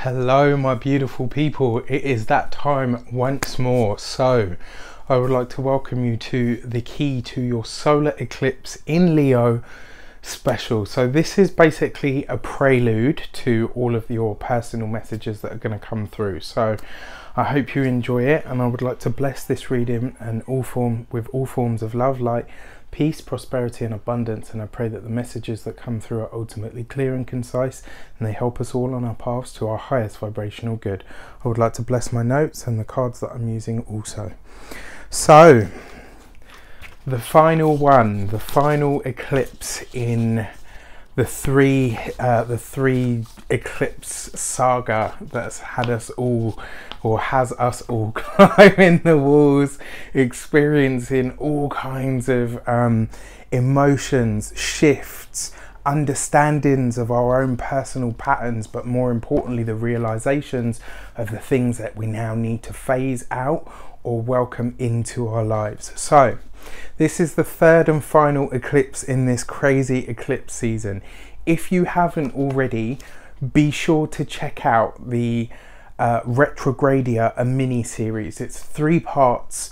Hello my beautiful people, it is that time once more. So I would like to welcome you to the key to your solar eclipse in Leo special. So this is basically a prelude to all of your personal messages that are going to come through. So I hope you enjoy it, and I would like to bless this reading and with all forms of love, light, peace, prosperity and abundance, and I pray that the messages that come through are ultimately clear and concise, and they help us all on our paths to our highest vibrational good. I would like to bless my notes and the cards that I'm using also. So the final one, the final eclipse in the three eclipse saga that's had us all, or has us all, climbing the walls, experiencing all kinds of emotions, shifts, understandings of our own personal patterns, but more importantly the realizations of the things that we now need to phase out or welcome into our lives. So this is the third and final eclipse in this crazy eclipse season. If you haven't already, be sure to check out the Retrogradia, a mini series. It's 3 parts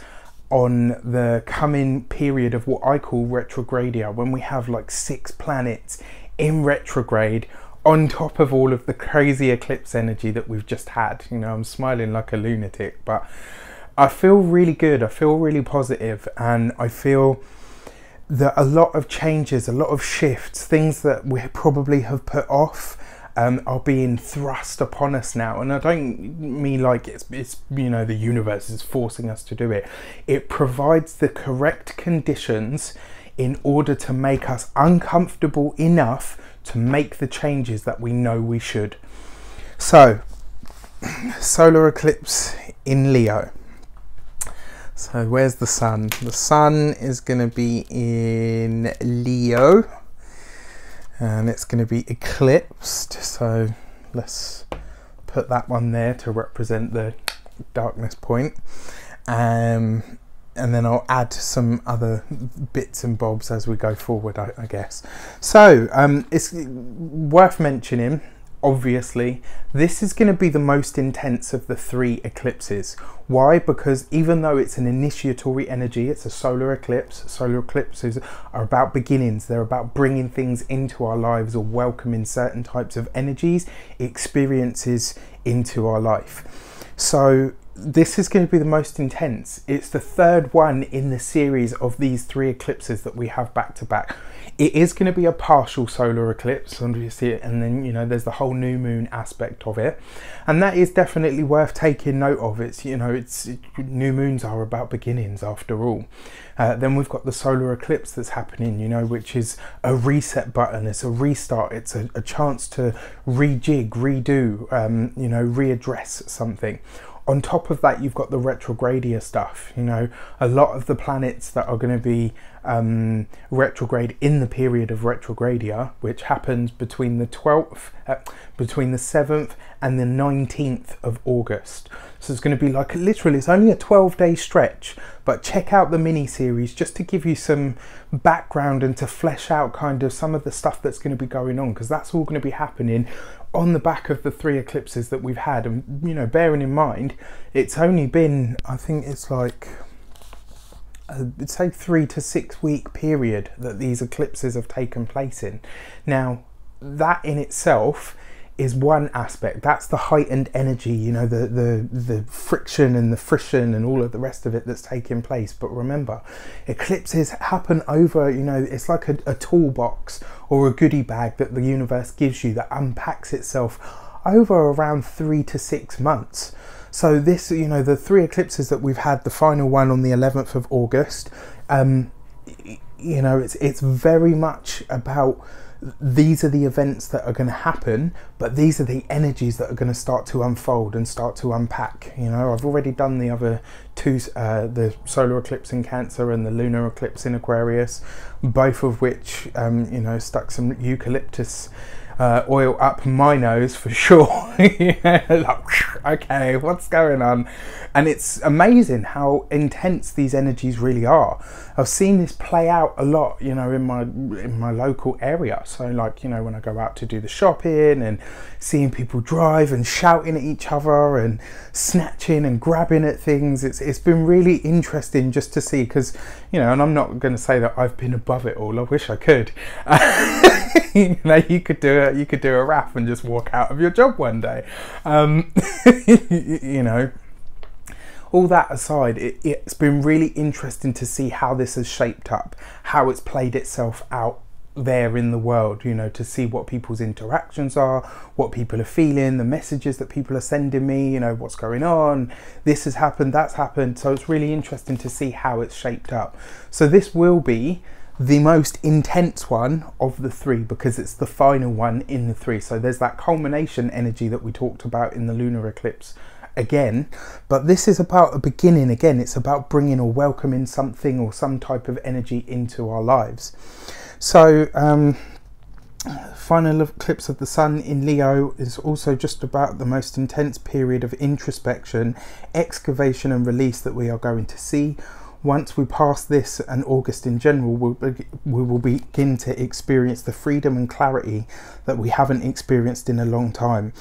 on the coming period of what I call Retrogradia, when we have like 6 planets in retrograde on top of all of the crazy eclipse energy that we've just had. You know, I'm smiling like a lunatic, but I feel really good, I feel really positive, and I feel that a lot of changes, a lot of shifts, things that we probably have put off are being thrust upon us now. And I don't mean like it's you know, the universe is forcing us to do it. It provides the correct conditions in order to make us uncomfortable enough to make the changes that we know we should. So, solar eclipse in Leo. So where's the sun? The sun is going to be in Leo, and it's going to be eclipsed. So let's put that one there to represent the darkness point. And then I'll add some other bits and bobs as we go forward, I guess. So it's worth mentioning, obviously, this is going to be the most intense of the 3 eclipses. Why? Because even though it's an initiatory energy, it's a solar eclipse. Solar eclipses are about beginnings. They're about bringing things into our lives or welcoming certain types of energies, experiences into our life. So this is going to be the most intense. It's the 3rd one in the series of these 3 eclipses that we have back to back. It is going to be a partial solar eclipse, obviously, and then, you know, there's the whole new moon aspect of it, and that is definitely worth taking note of. It's, you know, new moons are about beginnings after all. Then we've got the solar eclipse that's happening, you know, which is a reset button. It's a restart. It's a chance to rejig, redo, you know, readdress something. On top of that, you've got the retrogradia stuff. You know, a lot of the planets that are going to be retrograde in the period of retrogradia, which happens between the 7th and the 19th of August. So it's going to be like, literally, it's only a 12-day stretch, but check out the mini series just to give you some background and to flesh out kind of some of the stuff that's going to be going on, because that's all going to be happening on the back of the 3 eclipses that we've had. And, you know, bearing in mind, it's only been, I think it's like, I'd say 3 to 6 week period that these eclipses have taken place in. Now, that in itself is one aspect. That's the heightened energy, you know, the friction and the frisson and all of the rest of it that's taking place. But remember, eclipses happen over, you know, it's like a toolbox or a goodie bag that the universe gives you that unpacks itself over around 3 to 6 months. So this, you know, the 3 eclipses that we've had, the final one on the 11th of August, you know, it's very much about, these are the events that are going to happen, but these are the energies that are going to start to unfold and start to unpack. You know, I've already done the other 2, the solar eclipse in Cancer and the lunar eclipse in Aquarius, both of which, you know, stuck some eucalyptus oil up my nose for sure. Yeah, like, okay, what's going on? And it's amazing how intense these energies really are. I've seen this play out a lot, you know, in my local area. So like, you know, when I go out to do the shopping and seeing people drive and shouting at each other and snatching and grabbing at things, it's been really interesting just to see, because, you know, and I'm not going to say that I've been above it all. I wish I could. You know, you could do a rap and just walk out of your job one day. You know, all that aside, it's been really interesting to see how this has shaped up, how it's played itself out there in the world, you know, to see what people's interactions are, what people are feeling, the messages that people are sending me, you know, what's going on, this has happened, that's happened. So it's really interesting to see how it's shaped up. So this will be the most intense one of the three, because it's the final one in the three. So there's that culmination energy that we talked about in the lunar eclipse again, but this is about a beginning again. It's about bringing or welcoming something or some type of energy into our lives. So final eclipse of the sun in Leo is also just about the most intense period of introspection, excavation and release that we are going to see. Once we pass this and August in general, we will begin to experience the freedom and clarity that we haven't experienced in a long time.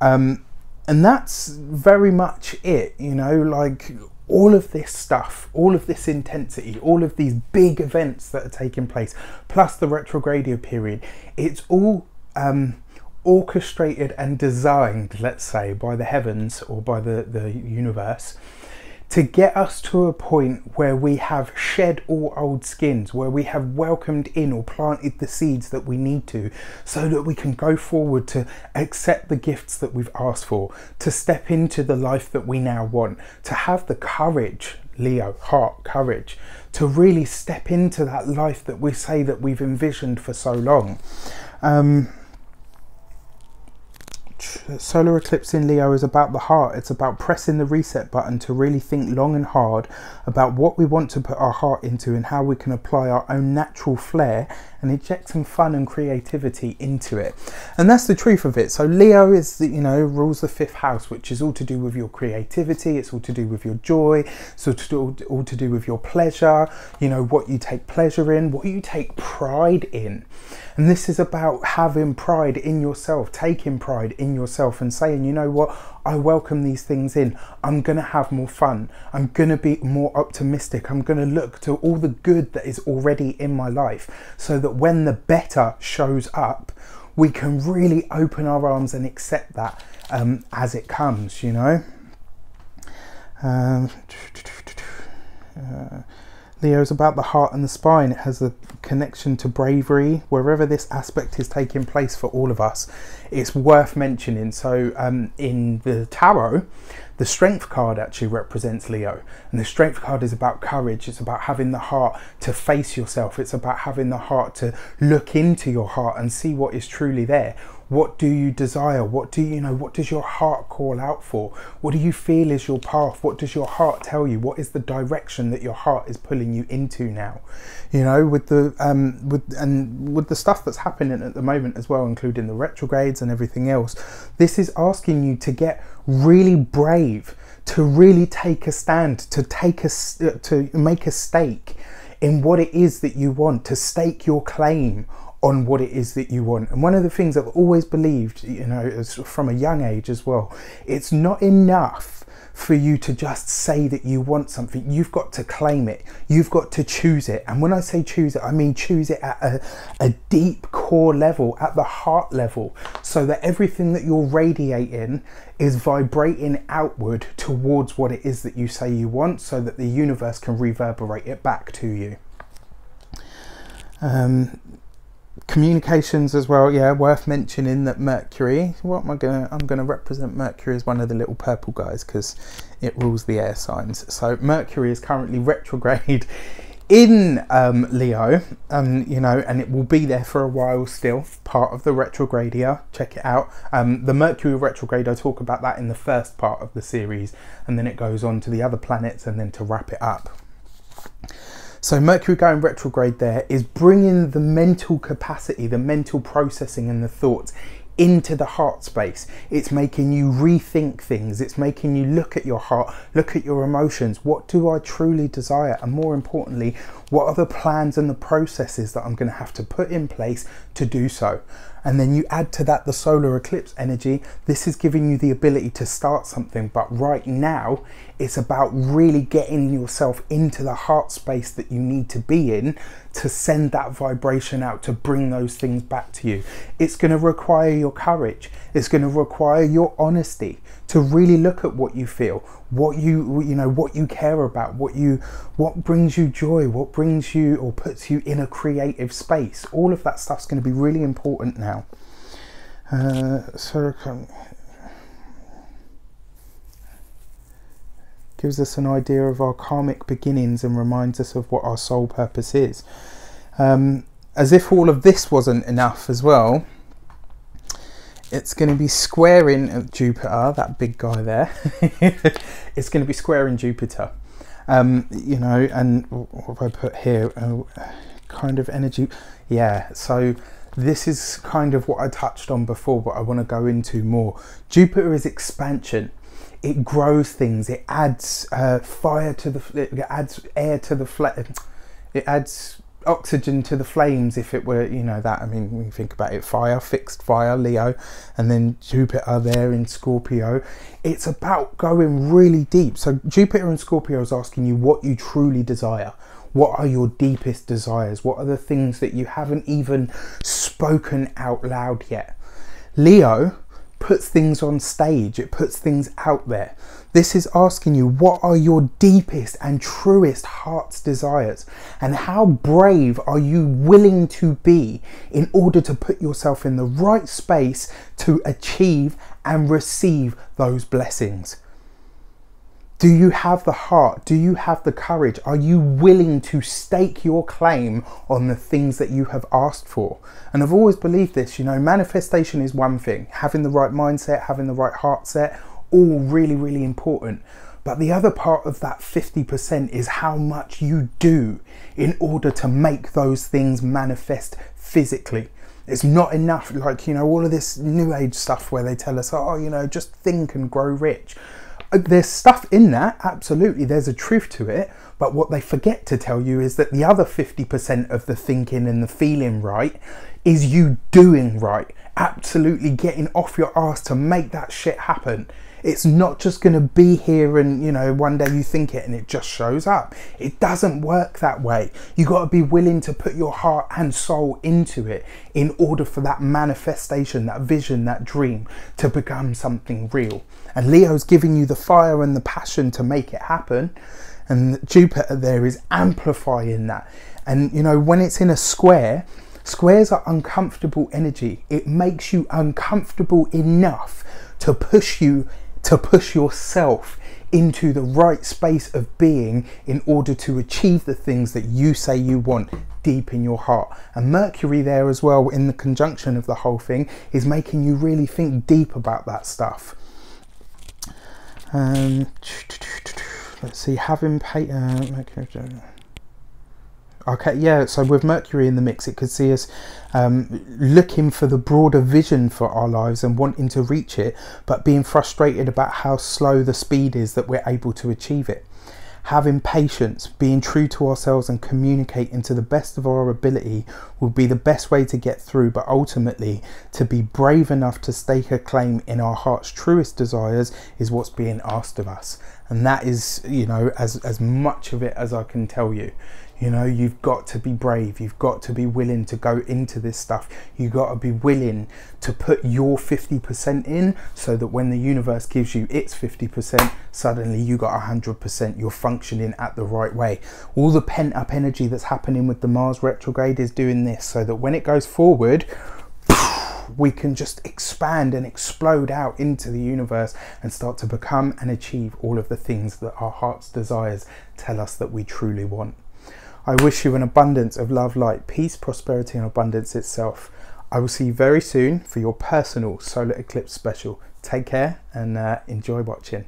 And that's very much it, you know, like all of this stuff, all of this intensity, all of these big events that are taking place, plus the retrograde period, it's all orchestrated and designed, let's say, by the heavens or by the universe, to get us to a point where we have shed all old skins, where we have welcomed in or planted the seeds that we need to, so that we can go forward to accept the gifts that we've asked for, to step into the life that we now want, to have the courage, Leo, heart, courage, to really step into that life that we say that we've envisioned for so long. Solar eclipse in Leo is about the heart. It's about pressing the reset button to really think long and hard about what we want to put our heart into and how we can apply our own natural flair and inject some fun and creativity into it. And that's the truth of it. So Leo is, you know, rules the 5th house, which is all to do with your creativity. It's all to do with your joy. It's all to do with your pleasure, you know, what you take pleasure in, what you take pride in. And this is about having pride in yourself, taking pride in yourself and saying, you know what, I welcome these things in. I'm going to have more fun. I'm going to be more optimistic. I'm going to look to all the good that is already in my life, so that when the better shows up, we can really open our arms and accept that as it comes, you know. Leo is about the heart and the spine. It has a connection to bravery. Wherever this aspect is taking place for all of us, it's worth mentioning. So in the tarot, the strength card actually represents Leo, and the strength card is about courage. It's about having the heart to face yourself. It's about having the heart to look into your heart and see what is truly there. What do you desire? What do you know? What does your heart call out for? What do you feel is your path? What does your heart tell you? What is the direction that your heart is pulling you into now? You know, with the with the stuff that's happening at the moment as well, including the retrogrades and everything else, this is asking you to get really brave, to really take a stand, to make a stake in what it is that you want, to stake your claim on what it is that you want. And one of the things I've always believed, you know, is from a young age as well, it's not enough for you to just say that you want something. You've got to claim it. You've got to choose it. And when I say choose it, I mean choose it at a deep core level, at the heart level, so that everything that you're radiating is vibrating outward towards what it is that you say you want, so that the universe can reverberate it back to you. Communications as well, yeah, worth mentioning that Mercury, I'm gonna represent Mercury as one of the little purple guys because it rules the air signs. So Mercury is currently retrograde in Leo, you know, and it will be there for a while still, part of the retrogradia. Check it out. The Mercury retrograde, I talk about that in the first part of the series, and then it goes on to the other planets and then to wrap it up. So Mercury going retrograde there is bringing the mental capacity, the mental processing and the thoughts into the heart space. It's making you rethink things. It's making you look at your heart, look at your emotions. What do I truly desire? And more importantly, what are the plans and the processes that I'm going to have to put in place to do so? And then you add to that the solar eclipse energy. This is giving you the ability to start something, but right now it's about really getting yourself into the heart space that you need to be in to send that vibration out, to bring those things back to you. It's going to require your courage. It's going to require your honesty to really look at what you feel, what you care about, what brings you joy, what brings you or puts you in a creative space. All of that stuff's going to be really important now. Gives us an idea of our karmic beginnings and reminds us of what our soul purpose is. As if all of this wasn't enough as well, it's going to be squaring Jupiter, that big guy there. It's going to be squaring Jupiter. You know, and what have I put here? Kind of energy. Yeah, so this is kind of what I touched on before, but I want to go into more. Jupiter is expansion. It grows things. It adds fire to the. It adds air to the flame. It adds oxygen to the flames. If it were, you know, that. I mean, when you think about it, fire, fixed fire, Leo, and then Jupiter there in Scorpio. It's about going really deep. So Jupiter and Scorpio is asking you what you truly desire. What are your deepest desires? What are the things that you haven't even spoken out loud yet? Leo puts things on stage. It puts things out there. This is asking you, what are your deepest and truest heart's desires? And how brave are you willing to be in order to put yourself in the right space to achieve and receive those blessings? Do you have the heart? Do you have the courage? Are you willing to stake your claim on the things that you have asked for? And I've always believed this, you know, manifestation is one thing. Having the right mindset, having the right heart set, all really, really important. But the other part of that 50% is how much you do in order to make those things manifest physically. It's not enough, like, you know, all of this new age stuff where they tell us, oh, you know, just think and grow rich. There's stuff in that, absolutely, there's a truth to it, but what they forget to tell you is that the other 50% of the thinking and the feeling right is you doing right, absolutely getting off your ass to make that shit happen. It's not just going to be here and, you know, one day you think it and it just shows up. It doesn't work that way. You got to be willing to put your heart and soul into it in order for that manifestation, that vision, that dream to become something real. And Leo's giving you the fire and the passion to make it happen. And Jupiter there is amplifying that. And, you know, when it's in a square, squares are uncomfortable energy. It makes you uncomfortable enough to push yourself into the right space of being in order to achieve the things that you say you want deep in your heart. And Mercury there as well, in the conjunction of the whole thing, is making you really think deep about that stuff. Let's see, having okay, yeah, so with Mercury in the mix, it could see us looking for the broader vision for our lives and wanting to reach it, but being frustrated about how slow the speed is that we're able to achieve it. Having patience, being true to ourselves and communicating to the best of our ability will be the best way to get through, but ultimately to be brave enough to stake a claim in our heart's truest desires is what's being asked of us. And that is, you know, as much of it as I can tell you. You know, you've got to be brave. You've got to be willing to go into this stuff. You've got to be willing to put your 50% in so that when the universe gives you its 50%, suddenly you got 100%. You're functioning at the right way. All the pent up energy that's happening with the Mars retrograde is doing this so that when it goes forward, we can just expand and explode out into the universe and start to become and achieve all of the things that our heart's desires tell us that we truly want. I wish you an abundance of love, light, peace, prosperity and abundance itself. I will see you very soon for your personal solar eclipse special. Take care and enjoy watching.